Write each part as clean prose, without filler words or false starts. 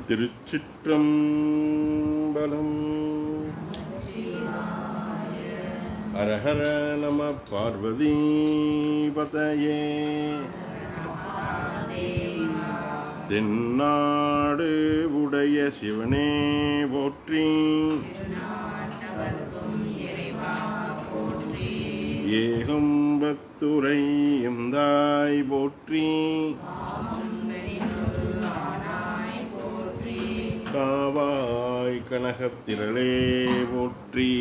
திருச்சிற்றம்பலம். ஹரஹர நம பார்வதி பதயே. தென்னாடு உடைய சிவனே போற்றி, ஏகம்பத்துரை எந்தாய் போற்றி, காவாய் கனகத்திரளே போற்றி,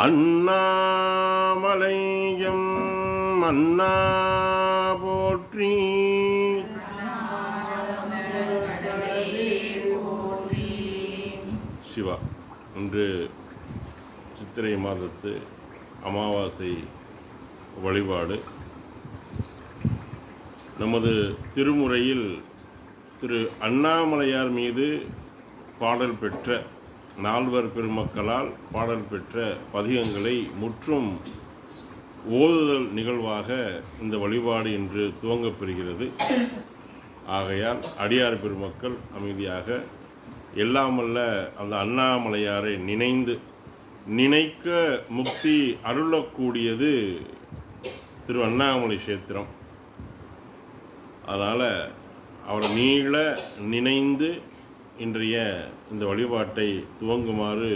அண்ணாமலையம் அண்ணா போற்றி, சிவா. இன்று சித்திரை மாதத்து அமாவாசை வழிபாடு. நமது திருமுறையில் திரு அண்ணாமலையார் மீது பாடல் பெற்ற நால்வர் பெருமக்களால் பாடல் பெற்ற பதிகங்களை முற்றும் ஓதுதல் நிகழ்வாக இந்த வழிபாடு இன்று துவங்கப்பெறுகிறது. ஆகையால் அடியார் பெருமக்கள் அமைதியாக எல்லாமல்ல அந்த அண்ணாமலையாரை நினைக்க முக்தி அருளக்கூடியது திரு அண்ணாமலை கஷேத்திரம். அதனால் அவரை நினைந்து இன்றைய இந்த வழிபாட்டை துவங்குமாறு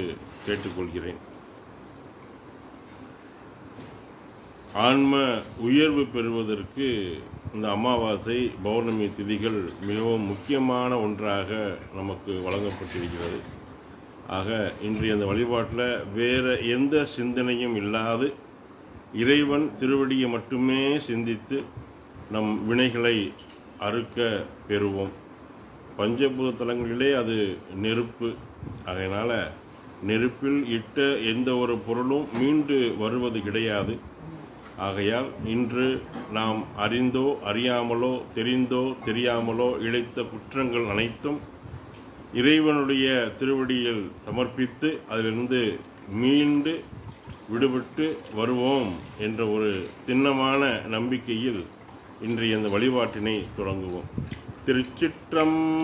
கேட்டுக்கொள்கிறேன். ஆன்ம உயர்வு பெறுவதற்கு இந்த அமாவாசை பௌர்ணமி திதிகள் மிகவும் முக்கியமான ஒன்றாக நமக்கு வழங்கப்பட்டிருக்கிறது. ஆக இன்றைய அந்த வழிபாட்டில் வேறு எந்த சிந்தனையும் இல்லாது இறைவன் திருவடியை மட்டுமே சிந்தித்து நம் வினைகளை அறுக்க பெறுவோம். பஞ்சபூத தலங்களிலே அது நெருப்பு. அதனால் நெருப்பில் இட்ட எந்த ஒரு பொருளும் மீண்டு வருவது கிடையாது. ஆகையால் இன்று நாம் அறிந்தோ அறியாமலோ தெரிந்தோ தெரியாமலோ இழைத்த குற்றங்கள் அனைத்தும் இறைவனுடைய திருவடியில் சமர்ப்பித்து அதிலிருந்து மீண்டு விடுபட்டு வருவோம் என்ற ஒரு திண்ணமான நம்பிக்கையில் இன்றைய இந்த வழிபாட்டினை தொடங்குவோம். திருச்சிற்றம்பலம்.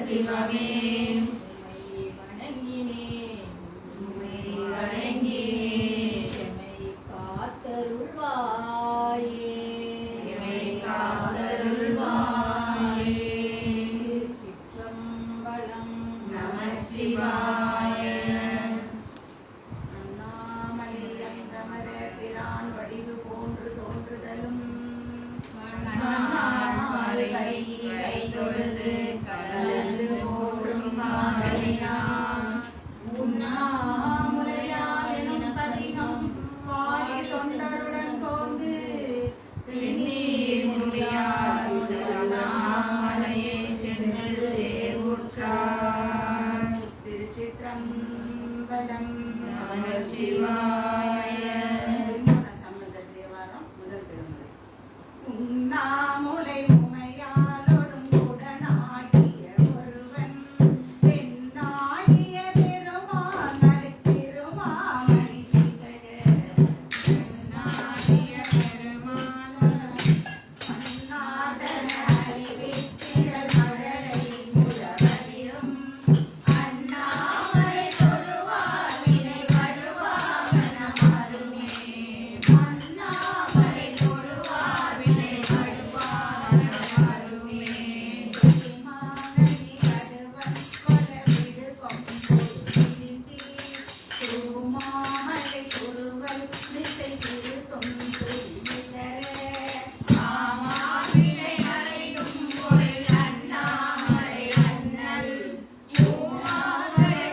சிவமே